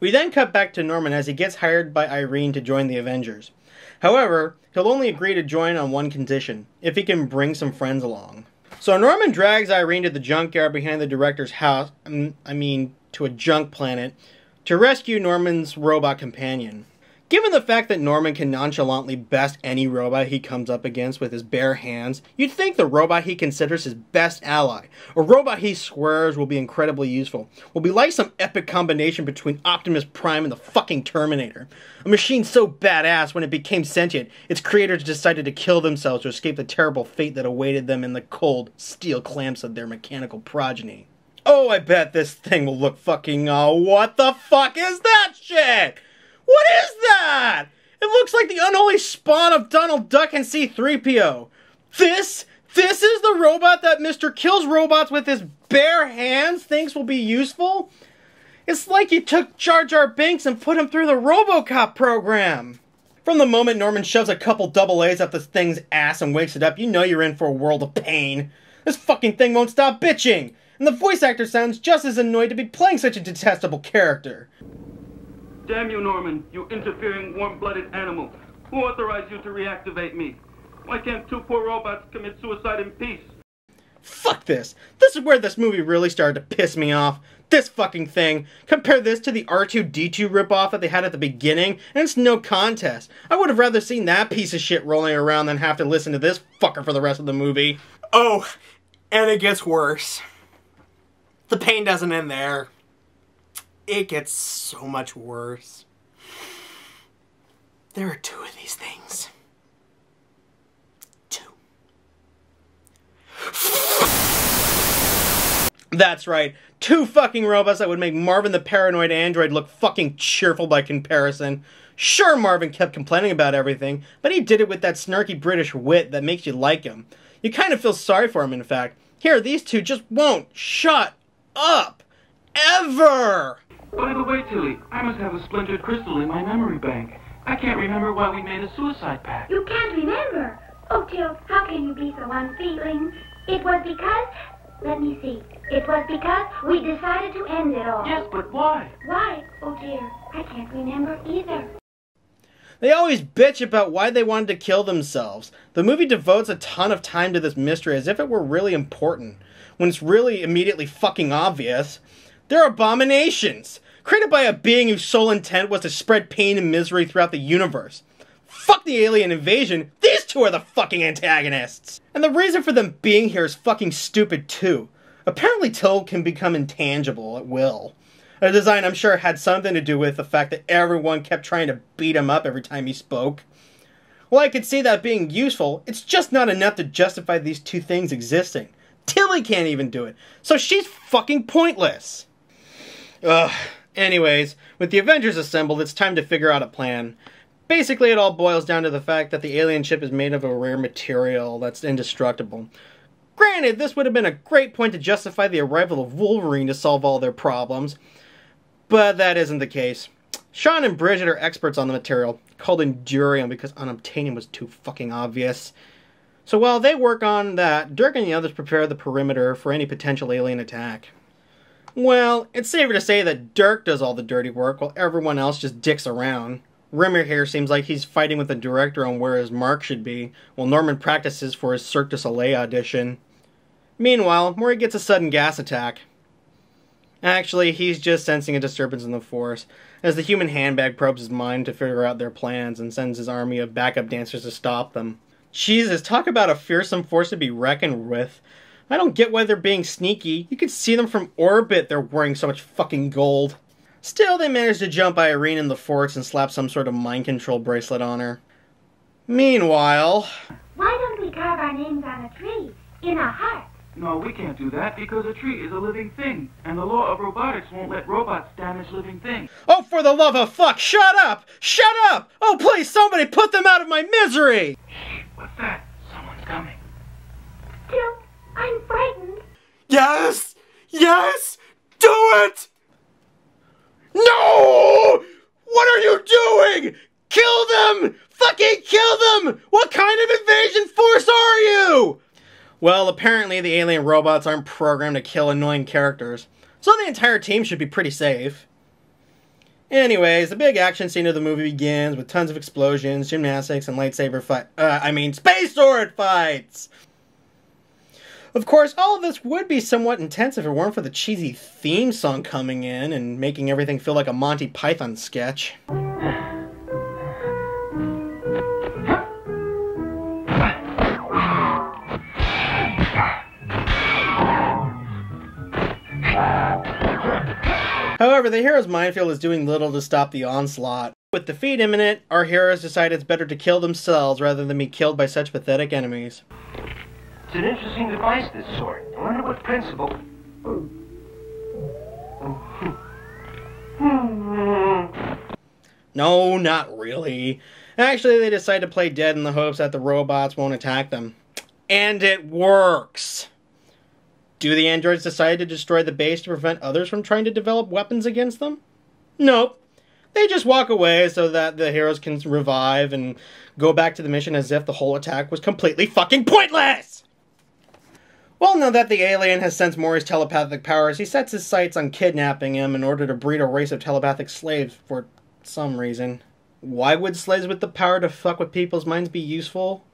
We then cut back to Norman as he gets hired by Irene to join the Avengers. However, he'll only agree to join on one condition, if he can bring some friends along. So Norman drags Irene to the junkyard behind the director's house, to a junk planet, to rescue Norman's robot companion. Given the fact that Norman can nonchalantly best any robot he comes up against with his bare hands, you'd think the robot he considers his best ally, a robot he swears will be incredibly useful, will be like some epic combination between Optimus Prime and the fucking Terminator. A machine so badass when it became sentient, its creators decided to kill themselves to escape the terrible fate that awaited them in the cold steel clamps of their mechanical progeny. Oh, I bet this thing will look fucking, what the fuck is that shit? What is that? It looks like the unholy spawn of Donald Duck and C-3PO. This is the robot that Mr. Kills robots with his bare hands thinks will be useful? It's like you took Jar Jar Binks and put him through the RoboCop program. From the moment Norman shoves a couple double A's up this thing's ass and wakes it up, you know you're in for a world of pain. This fucking thing won't stop bitching, and the voice actor sounds just as annoyed to be playing such a detestable character. Damn you, Norman, you interfering, warm-blooded animal. Who authorized you to reactivate me? Why can't two poor robots commit suicide in peace? Fuck this. This is where this movie really started to piss me off. This fucking thing. Compare this to the R2-D2 ripoff that they had at the beginning, and it's no contest. I would have rather seen that piece of shit rolling around than have to listen to this fucker for the rest of the movie. Oh, and it gets worse. The pain doesn't end there. It gets so much worse. There are two of these things. Two. That's right. Two fucking robots that would make Marvin the paranoid android look fucking cheerful by comparison. Sure, Marvin kept complaining about everything, but he did it with that snarky British wit that makes you like him. You kind of feel sorry for him, in fact. Here, these two just won't shut up. Ever! By the way, Tilly, I must have a splintered crystal in my memory bank. I can't remember why we made a suicide pact. You can't remember? Oh, Till, how can you be so unfeeling? It was because... Let me see. It was because we decided to end it all. Yes, but why? Why? Oh, dear. I can't remember either. They always bitch about why they wanted to kill themselves. The movie devotes a ton of time to this mystery as if it were really important, when it's really immediately fucking obvious. They're abominations, created by a being whose sole intent was to spread pain and misery throughout the universe. Fuck the alien invasion, these two are the fucking antagonists! And the reason for them being here is fucking stupid too. Apparently Til can become intangible at will. A design I'm sure had something to do with the fact that everyone kept trying to beat him up every time he spoke. Well, I could see that being useful, it's just not enough to justify these two things existing. Tilly can't even do it, so she's fucking pointless. Ugh. Anyways, with the Avengers assembled, it's time to figure out a plan. Basically, it all boils down to the fact that the alien ship is made of a rare material that's indestructible. Granted, this would have been a great point to justify the arrival of Wolverine to solve all their problems, but that isn't the case. Sean and Bridget are experts on the material, called Endurium because unobtainium was too fucking obvious. So while they work on that, Dirk and the others prepare the perimeter for any potential alien attack. Well, it's safer to say that Dirk does all the dirty work while everyone else just dicks around. Rimmer here seems like he's fighting with the director on where his mark should be, while Norman practices for his Cirque du Soleil audition. Meanwhile, Maury gets a sudden gas attack. Actually, he's just sensing a disturbance in the Force, as the human handbag probes his mind to figure out their plans and sends his army of backup dancers to stop them. Jesus, talk about a fearsome force to be reckoned with. I don't get why they're being sneaky. You can see them from orbit, they're wearing so much fucking gold. Still, they managed to jump Irene in the forts and slap some sort of mind control bracelet on her. Meanwhile... Why don't we carve our names on a tree? In a heart? No, we can't do that because a tree is a living thing, and the law of robotics won't let robots damage living things. Oh, for the love of fuck, shut up! Shut up! Oh, please, somebody put them out of my misery! Shh, what's that? Someone's coming. Till, I'm frightened. Yes! Yes! Do it! No! What are you doing? Kill them! Fucking kill them! What kind of invasion force are you? Well, apparently the alien robots aren't programmed to kill annoying characters, so the entire team should be pretty safe. Anyways, the big action scene of the movie begins with tons of explosions, gymnastics, and space sword fights! Of course, all of this would be somewhat intense if it weren't for the cheesy theme song coming in and making everything feel like a Monty Python sketch. However, the hero's minefield is doing little to stop the onslaught. With defeat imminent, our heroes decide it's better to kill themselves rather than be killed by such pathetic enemies. It's an interesting device, this sword. I wonder what principle... No, not really. Actually, they decide to play dead in the hopes that the robots won't attack them. And it works! Do the androids decide to destroy the base to prevent others from trying to develop weapons against them? Nope. They just walk away so that the heroes can revive and go back to the mission as if the whole attack was completely fucking pointless! Well, now that the alien has sensed Maury's telepathic powers, he sets his sights on kidnapping him in order to breed a race of telepathic slaves for some reason. Why would slaves with the power to fuck with people's minds be useful?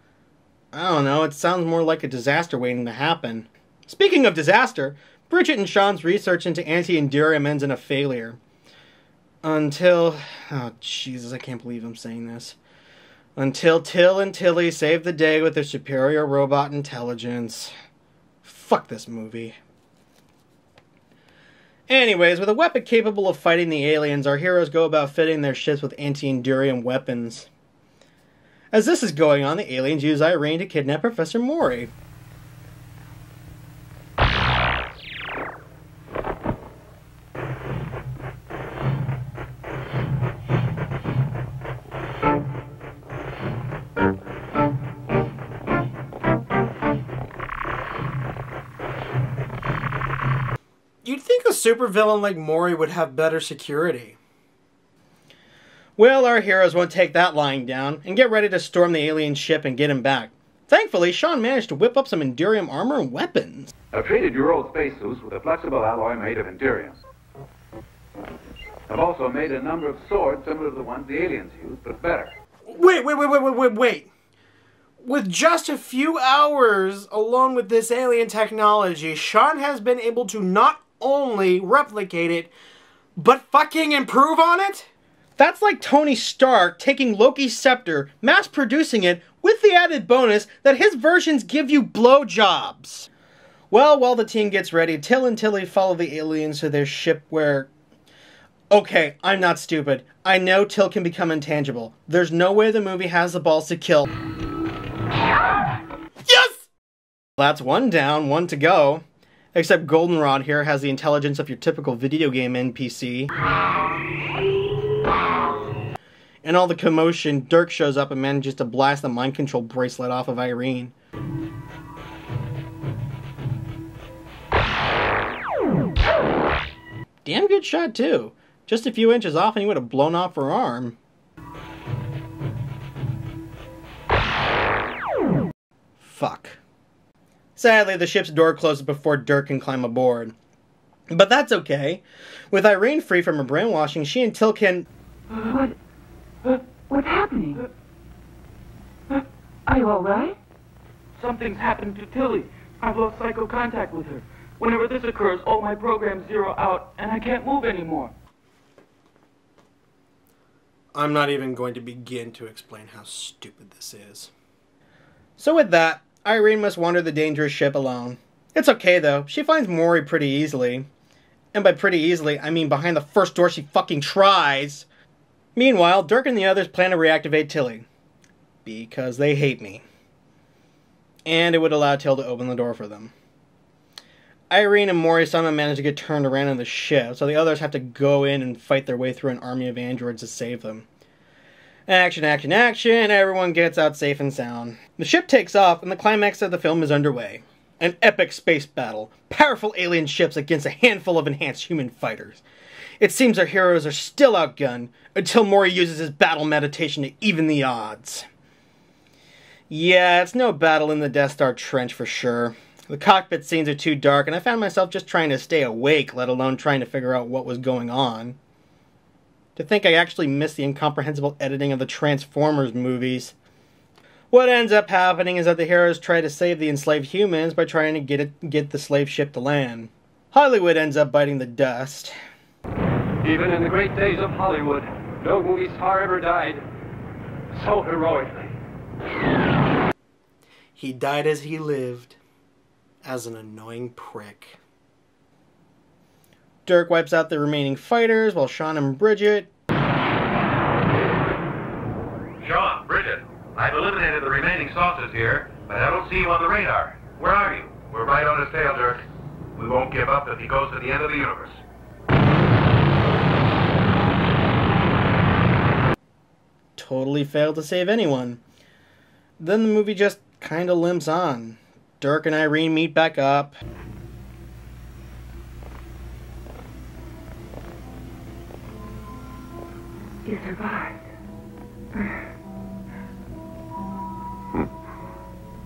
I don't know, it sounds more like a disaster waiting to happen. Speaking of disaster, Bridget and Sean's research into anti-endurium ends in a failure. Until... oh, Jesus, I can't believe I'm saying this. Until Til and Tilly save the day with their superior robot intelligence. Fuck this movie. Anyways, with a weapon capable of fighting the aliens, our heroes go about fitting their ships with anti-endurium weapons. As this is going on, the aliens use Irene to kidnap Professor Maury. You'd think a supervillain like Maury would have better security. Well, our heroes won't take that lying down and get ready to storm the alien ship and get him back. Thankfully, Sean managed to whip up some Endurium armor and weapons. I've treated your old spacesuits with a flexible alloy made of Endurium. I've also made a number of swords similar to the ones the aliens use, but better. Wait. With just a few hours alone with this alien technology, Sean has been able to not only replicate it, but fucking improve on it? That's like Tony Stark taking Loki's scepter, mass-producing it, with the added bonus that his versions give you blowjobs. Well, while the team gets ready, Til and Tilly follow the aliens to their ship where... Okay, I'm not stupid. I know Til can become intangible. There's no way the movie has the balls to kill... Yes! That's one down, one to go. Except Goldenrod here has the intelligence of your typical video game NPC. In all the commotion, Dirk shows up and manages to blast the mind control bracelet off of Irene. Damn good shot too. Just a few inches off and he would have blown off her arm. Fuck. Sadly, the ship's door closes before Dirk can climb aboard. But that's okay. With Irene free from her brainwashing, she and Til can... What's happening? Are you all right? Something's happened to Tilly. I've lost psycho contact with her. Whenever this occurs, all my programs zero out, and I can't move anymore. I'm not even going to begin to explain how stupid this is. So with that, Irene must wander the dangerous ship alone. It's okay though, she finds Maury pretty easily. And by pretty easily, I mean behind the first door she fucking tries. Meanwhile, Dirk and the others plan to reactivate Tilly. Because they hate me. And it would allow Til to open the door for them. Irene and Maury somehow manage to get turned around on the ship, so the others have to go in and fight their way through an army of androids to save them. Action, action, action, everyone gets out safe and sound. The ship takes off, and the climax of the film is underway. An epic space battle. Powerful alien ships against a handful of enhanced human fighters. It seems our heroes are still outgunned, until Maury uses his battle meditation to even the odds. Yeah, it's no battle in the Death Star trench for sure. The cockpit scenes are too dark, and I found myself just trying to stay awake, let alone trying to figure out what was going on. To think I actually missed the incomprehensible editing of the Transformers movies. What ends up happening is that the heroes try to save the enslaved humans by trying to get the slave ship to land. Hollywood ends up biting the dust. Even in the great days of Hollywood, no movie star ever died so heroically. He died as he lived, as an annoying prick. Dirk wipes out the remaining fighters while Sean and Bridget... Sean, Bridget, I've eliminated the remaining saucers here, but I don't see you on the radar. Where are you? We're right on his tail, Dirk. We won't give up if he goes to the end of the universe. Totally failed to save anyone. Then the movie just kinda limps on. Dirk and Irene meet back up. You survived.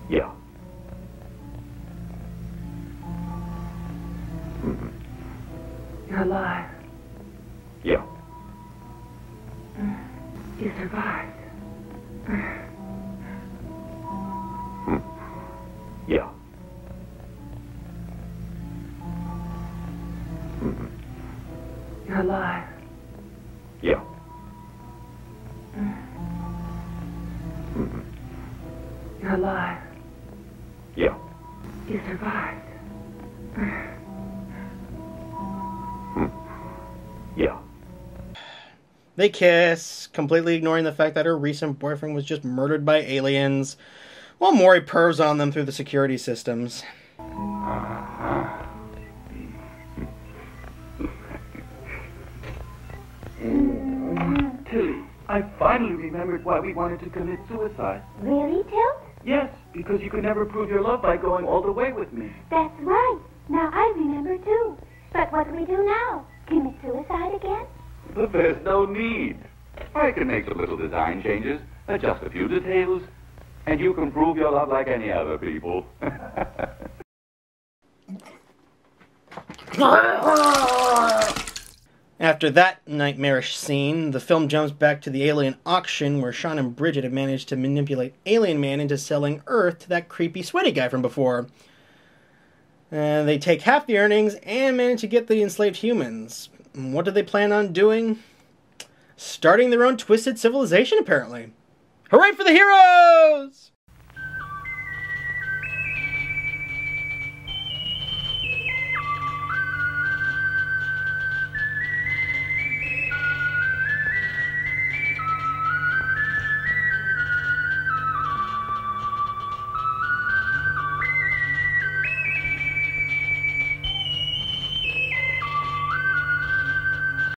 Yeah. You're alive. Yeah. You survived. Yeah. You're alive. Yeah. You're alive. Yeah. You survived. Yeah. They kiss, completely ignoring the fact that her recent boyfriend was just murdered by aliens, while Maury pervs on them through the security systems. Tilly, I finally remembered why we wanted to commit suicide. Really, Tilt? Yes, because you could never prove your love by going all the way with me. That's right. Now I remember too. But what do we do now? Commit suicide again? But there's no need. I can make some little design changes, adjust a few details, and you can prove your love like any other people. After that nightmarish scene, the film jumps back to the alien auction where Sean and Bridget have managed to manipulate Alien Man into selling Earth to that creepy sweaty guy from before. They take half the earnings and manage to get the enslaved humans. What do they plan on doing? Starting their own twisted civilization, apparently. Hooray for the heroes!